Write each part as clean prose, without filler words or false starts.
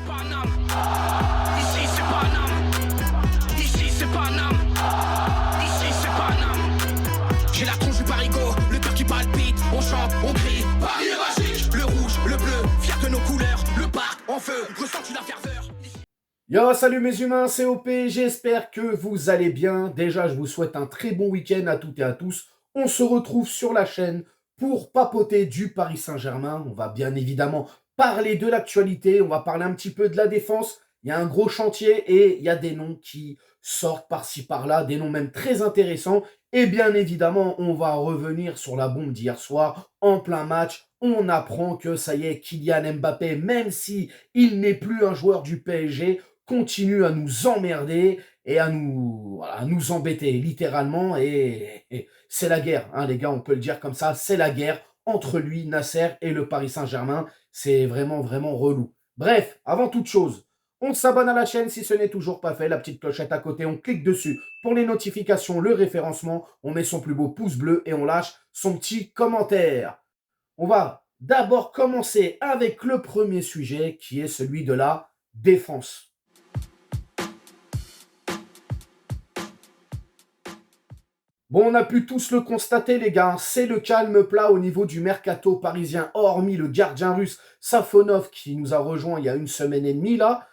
Paname. Ici c'est Paname. Ici c'est Paname. Ici c'est Paname. J'ai la tronche du parigot, le cœur qui palpite. On chante, on crie, Paris est magique. Le rouge, le bleu, fier de nos couleurs. Le parc en feu, ressens-tu la ferveur? Yo, salut mes humains, c'est OP, j'espère que vous allez bien. Déjà, je vous souhaite un très bon week-end à toutes et à tous. On se retrouve sur la chaîne pour papoter du Paris Saint-Germain. On va bien évidemment parler de l'actualité, on va parler un petit peu de la défense. Il y a un gros chantier et il y a des noms qui sortent par-ci par-là, des noms même très intéressants. Et bien évidemment, on va revenir sur la bombe d'hier soir en plein match. On apprend que ça y est, Kylian Mbappé, même si il n'est plus un joueur du PSG, continue à nous emmerder et à nous embêter littéralement. Et c'est la guerre, hein, les gars, on peut le dire comme ça, c'est la guerre entre lui, Nasser, et le Paris Saint-Germain. C'est vraiment, vraiment relou. Bref, avant toute chose, on s'abonne à la chaîne si ce n'est toujours pas fait, la petite clochette à côté, on clique dessus pour les notifications, le référencement, on met son plus beau pouce bleu et on lâche son petit commentaire. On va d'abord commencer avec le premier sujet qui est celui de la défense. Bon, on a pu tous le constater, les gars, c'est le calme plat au niveau du mercato parisien, hormis le gardien russe Safonov qui nous a rejoint il y a une semaine et demie, là,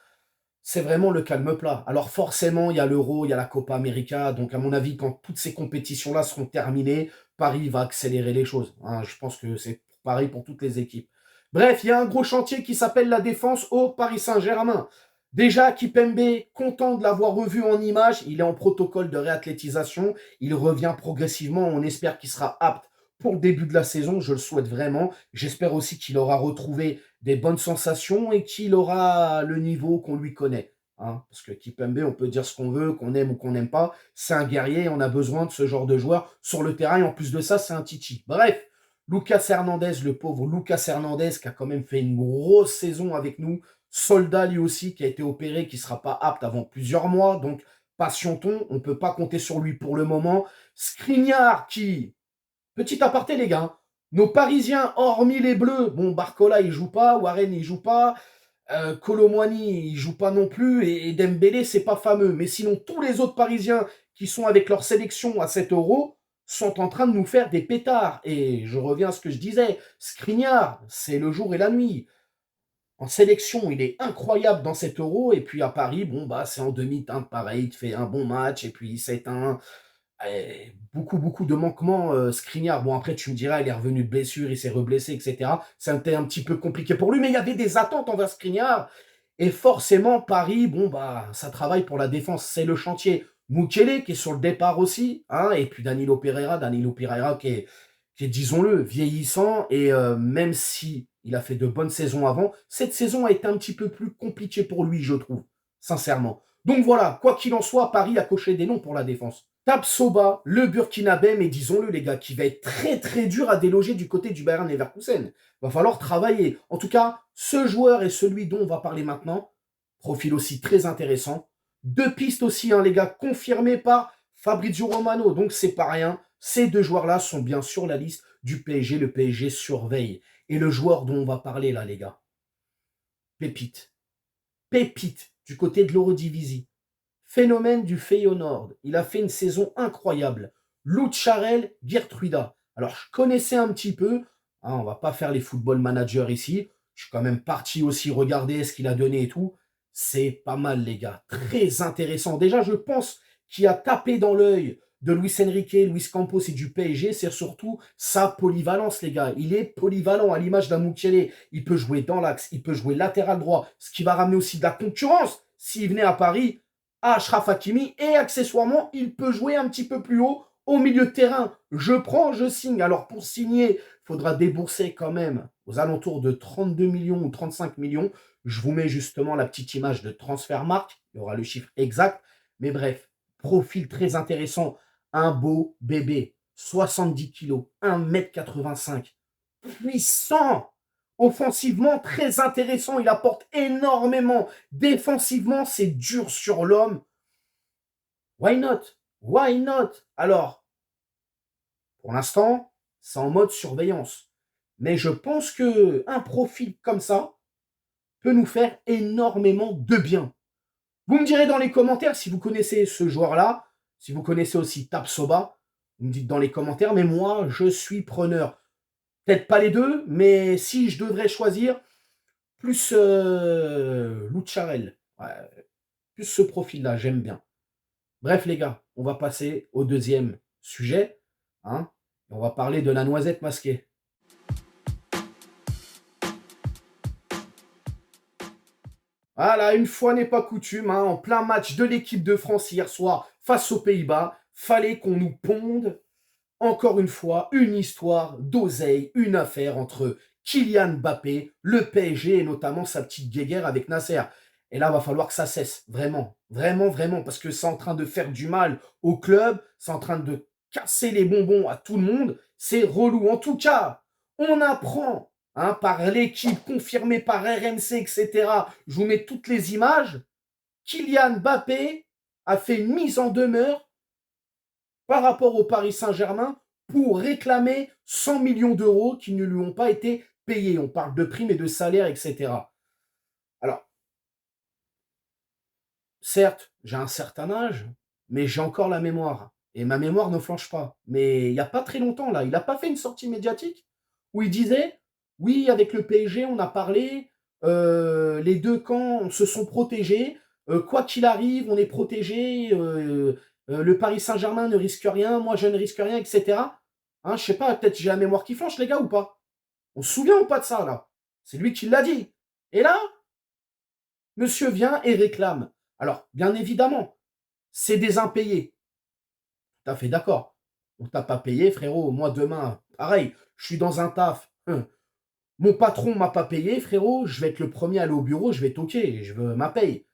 c'est vraiment le calme plat. Alors forcément, il y a l'Euro, il y a la Copa América, donc à mon avis, quand toutes ces compétitions-là seront terminées, Paris va accélérer les choses. Hein, je pense que c'est pareil pour toutes les équipes. Bref, il y a un gros chantier qui s'appelle la défense au Paris Saint-Germain. Déjà, Kipembe, content de l'avoir revu en image, il est en protocole de réathlétisation, il revient progressivement, on espère qu'il sera apte pour le début de la saison, je le souhaite vraiment. J'espère aussi qu'il aura retrouvé des bonnes sensations et qu'il aura le niveau qu'on lui connaît. Hein, parce que Kipembe, on peut dire ce qu'on veut, qu'on aime ou qu'on n'aime pas, c'est un guerrier et on a besoin de ce genre de joueur sur le terrain, et en plus de ça, c'est un titi. Bref, Lucas Hernandez, le pauvre Lucas Hernandez, qui a quand même fait une grosse saison avec nous, soldat lui aussi, qui a été opéré, qui ne sera pas apte avant plusieurs mois, donc patientons, on ne peut pas compter sur lui pour le moment. Skriniar, qui, petit aparté les gars, nos Parisiens, hormis les Bleus, bon, Barcola il joue pas, Warren il joue pas, Kolo Muani il joue pas non plus, et Dembélé c'est pas fameux. Mais sinon, tous les autres Parisiens qui sont avec leur sélection à 7 euros sont en train de nous faire des pétards. Et je reviens à ce que je disais, Skriniar, c'est le jour et la nuit. En sélection, il est incroyable dans 7 euros, et puis à Paris, bon, bah, c'est en demi-teinte pareil, il fait un bon match, et puis il s'éteint. Beaucoup, beaucoup de manquements, Skriniar. Bon, après, tu me diras, il est revenu de blessure, il s'est reblessé, etc. C'était un petit peu compliqué pour lui, mais il y avait des attentes envers Skriniar. Et forcément, Paris, bon, bah, ça travaille pour la défense, c'est le chantier. Mukele, qui est sur le départ aussi, hein, et puis Danilo Pereira qui est, disons-le, vieillissant, et même si il a fait de bonnes saisons avant, cette saison a été un petit peu plus compliquée pour lui, je trouve, sincèrement. Donc voilà, quoi qu'il en soit, Paris a coché des noms pour la défense. Tapsoba, le Burkinabé, mais disons-le les gars, qui va être très très dur à déloger du côté du Bayern Leverkusen. Va falloir travailler. En tout cas, ce joueur et celui dont on va parler maintenant, profil aussi très intéressant. Deux pistes aussi, hein, les gars, confirmées par Fabrizio Romano, donc c'est pas rien. Ces deux joueurs-là sont bien sur la liste du PSG, le PSG surveille. Et le joueur dont on va parler là, les gars, pépite. Pépite du côté de l'Eurodivisie. Phénomène du Feyenoord. Il a fait une saison incroyable. Lucharel Geertruida. Alors, je connaissais un petit peu. Hein, on va pas faire les football managers ici. Je suis quand même parti aussi regarder ce qu'il a donné et tout. C'est pas mal, les gars. Très intéressant. Déjà, je pense qu'il a tapé dans l'œil de Luis Enrique, Luis Campos et du PSG, c'est surtout sa polyvalence, les gars. Il est polyvalent à l'image d'un Mukiele. Il peut jouer dans l'axe, il peut jouer latéral droit, ce qui va ramener aussi de la concurrence s'il venait à Paris à Achraf Hakimi, et accessoirement, il peut jouer un petit peu plus haut au milieu de terrain. Je prends, je signe. Alors pour signer, il faudra débourser quand même aux alentours de 32 millions ou 35 millions. Je vous mets justement la petite image de Transfermarkt. Il y aura le chiffre exact. Mais bref, profil très intéressant. Un beau bébé, 70 kilos, 1,85 m, puissant. Offensivement, très intéressant, il apporte énormément. Défensivement, c'est dur sur l'homme. Why not? Why not? Alors, pour l'instant, c'est en mode surveillance. Mais je pense qu'un profil comme ça, peut nous faire énormément de bien. Vous me direz dans les commentaires si vous connaissez ce joueur-là, si vous connaissez aussi Tapsoba, vous me dites dans les commentaires, mais moi, je suis preneur. Peut-être pas les deux, mais si je devrais choisir, plus Lucharel. Ouais, plus ce profil-là, j'aime bien. Bref, les gars, on va passer au deuxième sujet. Hein, on va parler de la noisette masquée. Voilà, une fois n'est pas coutume, hein, en plein match de l'équipe de France hier soir face aux Pays-Bas, fallait qu'on nous ponde, encore une fois, une histoire d'oseille, une affaire entre Kylian Mbappé, le PSG et notamment sa petite guéguerre avec Nasser. Et là, il va falloir que ça cesse, vraiment, vraiment, vraiment, parce que c'est en train de faire du mal au club, c'est en train de casser les bonbons à tout le monde, c'est relou. En tout cas, on apprend hein, par l'équipe confirmée par RMC, etc. Je vous mets toutes les images. Kylian Mbappé a fait une mise en demeure par rapport au Paris Saint-Germain pour réclamer 100 millions d'euros qui ne lui ont pas été payés. On parle de primes et de salaires, etc. Alors, certes, j'ai un certain âge, mais j'ai encore la mémoire. Et ma mémoire ne flanche pas. Mais il n'y a pas très longtemps, là, il n'a pas fait une sortie médiatique où il disait « Oui, avec le PSG, on a parlé, les deux camps se sont protégés, quoi qu'il arrive, on est protégés, le Paris Saint-Germain ne risque rien, moi je ne risque rien, etc. » Hein, je sais pas, peut-être j'ai la mémoire qui flanche, les gars, ou pas? On se souvient ou pas de ça, là? C'est lui qui l'a dit. Et là, monsieur vient et réclame. Alors, bien évidemment, c'est des impayés. Tout à fait d'accord. On t'a pas payé, frérot. Moi, demain, pareil, je suis dans un taf. Mon patron m'a pas payé, frérot. Je vais être le premier à aller au bureau, je vais toquer, je veux ma paye.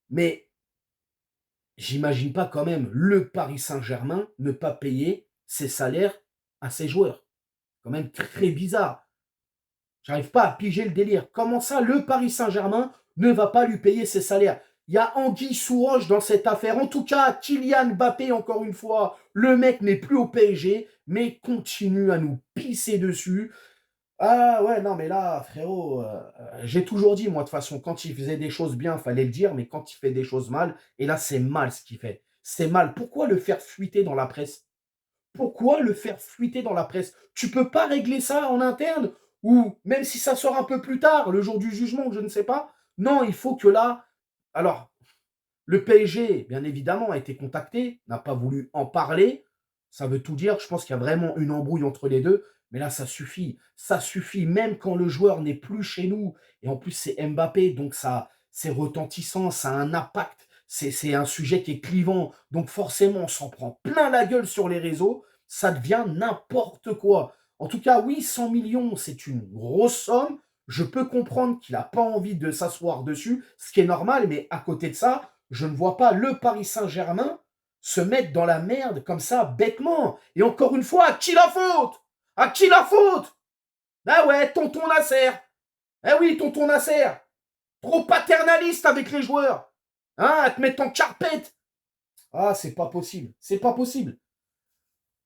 Mais j'imagine pas quand même le Paris Saint-Germain ne pas payer ses salaires à ses joueurs. Quand même très bizarre. J'arrive pas à piger le délire. Comment ça, le Paris Saint-Germain ne va pas lui payer ses salaires? Il y a anguille sous roche dans cette affaire. En tout cas, Kylian Mbappé, encore une fois, le mec n'est plus au PSG, mais continue à nous pisser dessus. Ah ouais, non, mais là, frérot, j'ai toujours dit, moi, de toute façon, quand il faisait des choses bien, il fallait le dire, mais quand il fait des choses mal, et là, c'est mal ce qu'il fait. C'est mal. Pourquoi le faire fuiter dans la presse? Pourquoi le faire fuiter dans la presse? Tu peux pas régler ça en interne? Ou même si ça sort un peu plus tard, le jour du jugement, je ne sais pas. Non, il faut que là... Alors, le PSG, bien évidemment, a été contacté, n'a pas voulu en parler. Ça veut tout dire. Je pense qu'il y a vraiment une embrouille entre les deux. Mais là, ça suffit. Ça suffit, même quand le joueur n'est plus chez nous. Et en plus, c'est Mbappé, donc ça, c'est retentissant, ça a un impact. C'est un sujet qui est clivant. Donc forcément, on s'en prend plein la gueule sur les réseaux. Ça devient n'importe quoi. En tout cas, oui, 100 millions, c'est une grosse somme. Je peux comprendre qu'il n'a pas envie de s'asseoir dessus, ce qui est normal. Mais à côté de ça, je ne vois pas le Paris Saint-Germain se mettre dans la merde comme ça, bêtement. Et encore une fois, à qui la faute? À qui la faute? Ah ouais, tonton Nasser. Eh oui, tonton Nasser. Trop paternaliste avec les joueurs. Hein, à te mettre en carpette. Ah, c'est pas possible. C'est pas possible.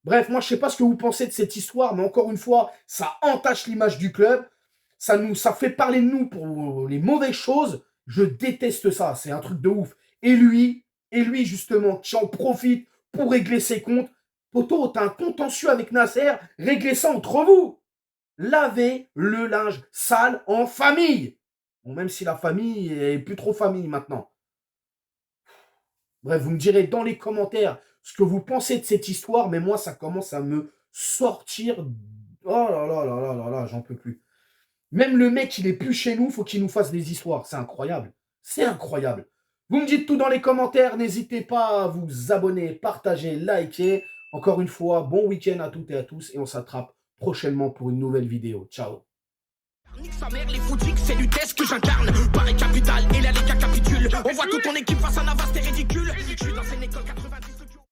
Bref, moi, je sais pas ce que vous pensez de cette histoire, mais encore une fois, ça entache l'image du club. Ça fait parler de nous pour les mauvaises choses. Je déteste ça. C'est un truc de ouf. Et lui, justement, qui en profite pour régler ses comptes. Poto, t'as un contentieux avec Nasser. Réglez ça entre vous. Lavez le linge sale en famille. Bon, même si la famille est plus trop famille maintenant. Bref, vous me direz dans les commentaires ce que vous pensez de cette histoire, mais moi, ça commence à me sortir. Oh là là là là là là, j'en peux plus. Même le mec, il est plus chez nous, faut qu'il nous fasse des histoires. C'est incroyable. C'est incroyable. Vous me dites tout dans les commentaires. N'hésitez pas à vous abonner, partager, liker. Encore une fois, bon week-end à toutes et à tous. Et on s'attrape prochainement pour une nouvelle vidéo. Ciao. Nique sa mère, les foutiques, c'est l'UTES que j'incarne. Paris Capital et la Liga capitule. On voit toute ton équipe face à Navas, t'es ridicule. Je suis dans une école 90.